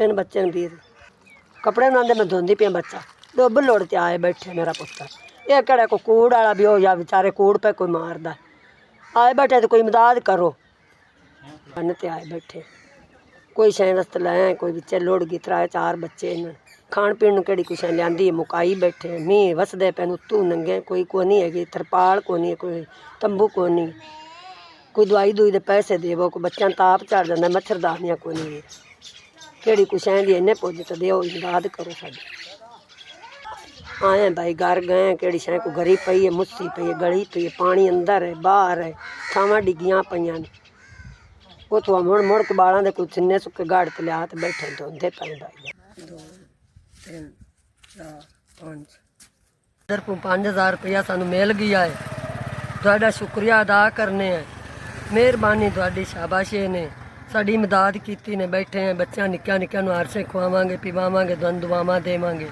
3 ਬੱਚੇ ਨੇ ਵੀਰ कपड़े बनाते मैं धोंदी पिया बच्चा डुब लुड़ के आए बैठे मेरा पुत्र ये कड़ा को कूड़ वाला भी हो या बेचारे कूड़ पे कोई मारदा आए बैठे तो कोई मदद करो बन ते आए बैठे कोई शै वास्ते लाए कोई बच्चे लुड़ गई 3-4 बच्चे खाण पीण केड़ी कुछ लियांदी मुकाई बैठे मींह वसदे पे उत्तू नंगे कोई कोनी हैगी तरपाल कोनी कोई तंबू कोनी कोई दवाई दुई दे पैसे देवो कोई बच्चों ताप चढ़ जाता मच्छरदानियां कोनी केड़ी कुछ ऐंदी इन्ने पुज तो देओ इमदाद करो साडी आए भाई घर गए केड़ी शै को गरी पई है मुस्सी पई है गली पई है पानी अंदर है बाहर है छावां डिग्गियां पईयां ने उतो मुड़ के बालां दे कुछ इन्ने सुक्के गाड़ ते लिया ते बैठे धोंदे पे भाई 2 3 4 5 इधर को 5000 रुपया सानू मिल गया है तुहाडा शुक्रिया अदा करने हैं मेहरबानी तुहाडी शाबाशी ने साड़ी मदद की ने बैठे हैं बच्चा निक्का निक्का नू आरसे खुआवांगे पिवावांगे दुआवां देवांगे